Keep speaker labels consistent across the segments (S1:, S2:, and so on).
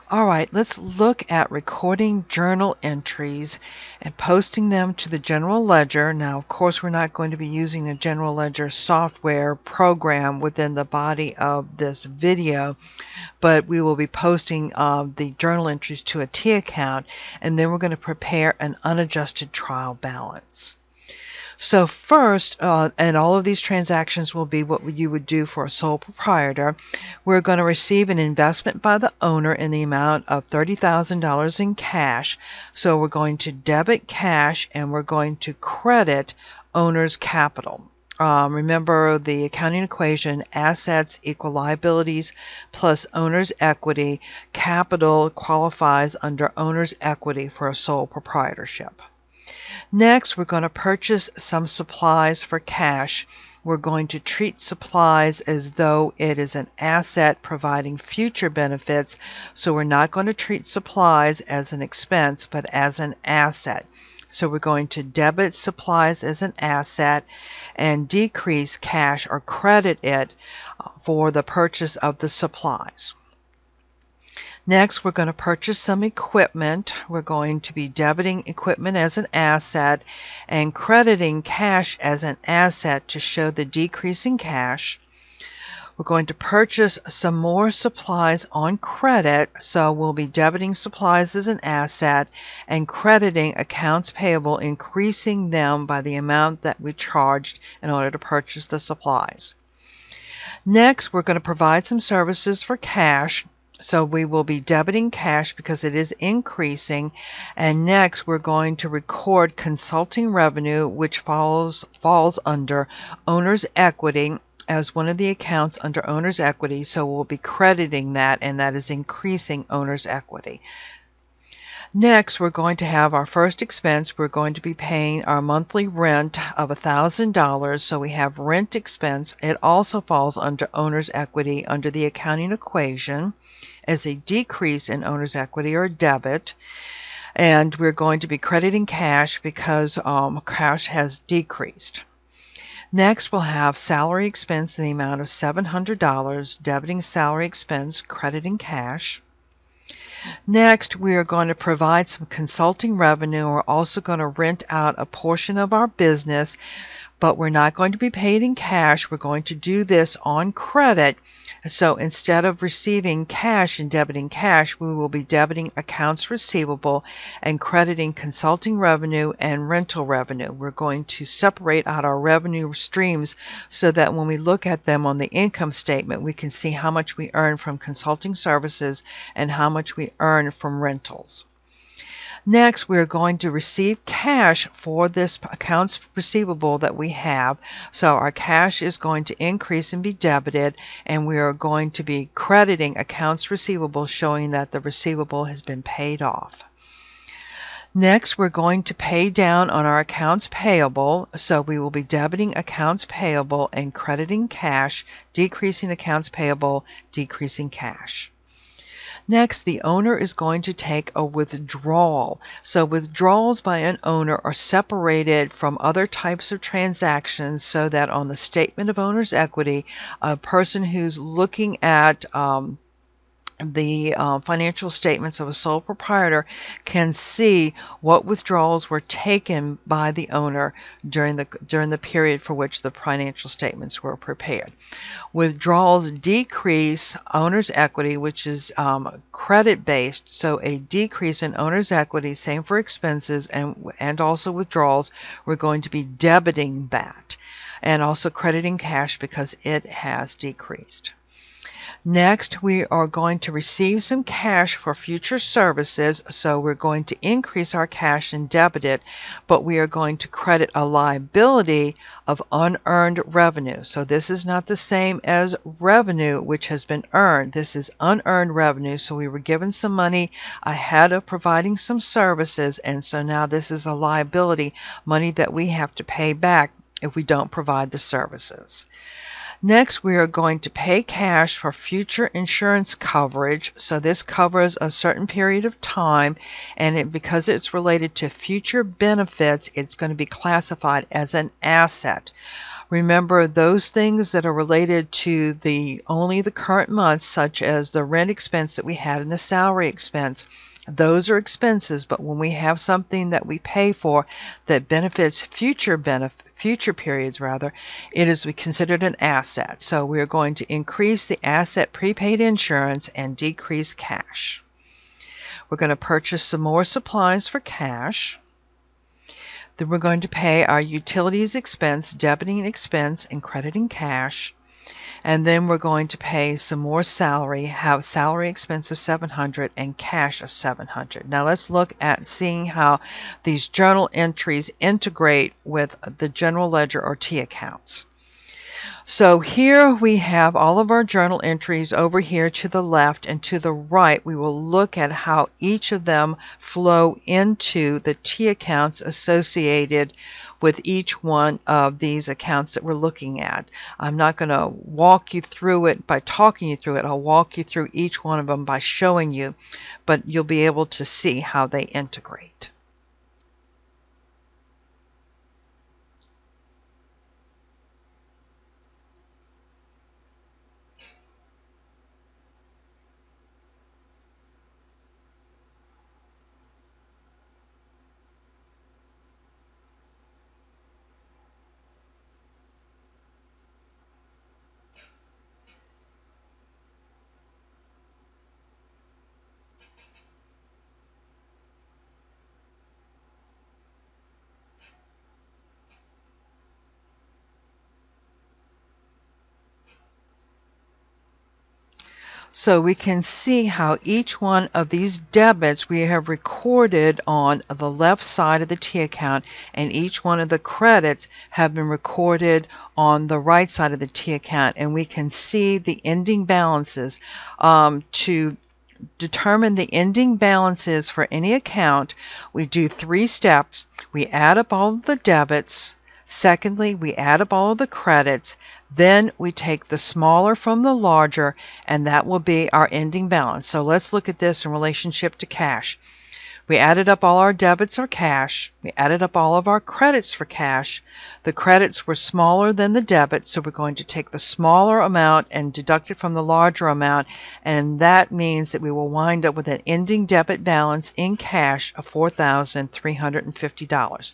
S1: All right, let's look at recording journal entries and posting them to the general ledger. Now, of course, we're not going to be using a general ledger software program within the body of this video, but we will be posting the journal entries to a T account, and then we're going to prepare an unadjusted trial balance. So first, and all of these transactions will be what you would do for a sole proprietor, we're going to receive an investment by the owner in the amount of $30,000 in cash. So we're going to debit cash and we're going to credit owner's capital. Remember the accounting equation, assets equal liabilities plus owner's equity. Capital qualifies under owner's equity for a sole proprietorship. Next, we're going to purchase some supplies for cash. We're going to treat supplies as though it is an asset providing future benefits, so we're not going to treat supplies as an expense, but as an asset. So we're going to debit supplies as an asset and decrease cash or credit it for the purchase of the supplies. Next, we're going to purchase some equipment. We're going to be debiting equipment as an asset and crediting cash as an asset to show the decrease in cash. We're going to purchase some more supplies on credit, so we'll be debiting supplies as an asset and crediting accounts payable, increasing them by the amount that we charged in order to purchase the supplies. Next, we're going to provide some services for cash. So we will be debiting cash because it is increasing. And next, we're going to record consulting revenue, which falls under owner's equity as one of the accounts under owner's equity. So we'll be crediting that, and that is increasing owner's equity. Next, we're going to have our first expense. We're going to be paying our monthly rent of $1,000. So we have rent expense. It also falls under owner's equity under the accounting equation as a decrease in owner's equity or debit. And we're going to be crediting cash because cash has decreased. Next, we'll have salary expense in the amount of $700, debiting salary expense, crediting cash. Next, we are going to provide some consulting revenue. We're also going to rent out a portion of our business, but we're not going to be paid in cash. We're going to do this on credit. So instead of receiving cash and debiting cash, we will be debiting accounts receivable and crediting consulting revenue and rental revenue. We're going to separate out our revenue streams so that when we look at them on the income statement, we can see how much we earn from consulting services and how much we earn from rentals. Next, we're going to receive cash for this accounts receivable that we have. So our cash is going to increase and be debited, and we are going to be crediting accounts receivable, showing that the receivable has been paid off. Next, we're going to pay down on our accounts payable. So we will be debiting accounts payable and crediting cash, decreasing accounts payable, decreasing cash. Next, the owner is going to take a withdrawal. So withdrawals by an owner are separated from other types of transactions so that on the statement of owner's equity, a person who's looking at the financial statements of a sole proprietor can see what withdrawals were taken by the owner during the period for which the financial statements were prepared. Withdrawals decrease owner's equity, which is credit based, so a decrease in owner's equity, same for expenses and also withdrawals, we're going to be debiting that and also crediting cash because it has decreased. Next, we are going to receive some cash for future services, so we're going to increase our cash and debit it, but we are going to credit a liability of unearned revenue. So this is not the same as revenue which has been earned. This is unearned revenue, so we were given some money ahead of providing some services, and so now this is a liability, money that we have to pay back if we don't provide the services. Next, we are going to pay cash for future insurance coverage. So this covers a certain period of time, and because it's related to future benefits, it's going to be classified as an asset. Remember, those things that are related to only the current month, such as the rent expense that we had and the salary expense, those are expenses. But when we have something that we pay for that benefits future periods, it is considered an asset. So we are going to increase the asset prepaid insurance and decrease cash. We're going to purchase some more supplies for cash. Then we're going to pay our utilities expense, debiting expense, and crediting cash. And then we're going to pay some more salary, have salary expense of $700 and cash of $700. Now let's look at seeing how these journal entries integrate with the general ledger or T accounts. So here we have all of our journal entries over here to the left, and to the right we will look at how each of them flow into the T accounts associated with each one of these accounts that we're looking at. I'm not going to walk you through it by talking you through it. I'll walk you through each one of them by showing you, but you'll be able to see how they integrate. So we can see how each one of these debits we have recorded on the left side of the T account, and each one of the credits have been recorded on the right side of the T account, and we can see the ending balances. To determine the ending balances for any account, we do 3 steps. We add up all of the debits. Secondly, we add up all of the credits. Then we take the smaller from the larger, and that will be our ending balance. So let's look at this in relationship to cash. We added up all our debits or cash. We added up all of our credits for cash. The credits were smaller than the debits, so we're going to take the smaller amount and deduct it from the larger amount, and that means that we will wind up with an ending debit balance in cash of $4,350.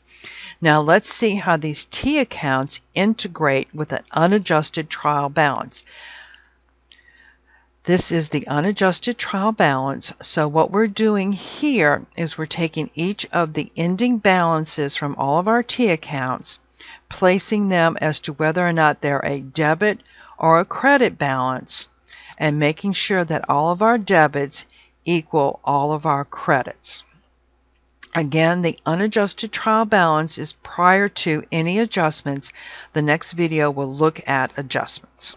S1: Now let's see how these T accounts integrate with an unadjusted trial balance. This is the unadjusted trial balance. So what we're doing here is we're taking each of the ending balances from all of our T accounts, placing them as to whether or not they're a debit or a credit balance, and making sure that all of our debits equal all of our credits. Again, the unadjusted trial balance is prior to any adjustments. The next video will look at adjustments.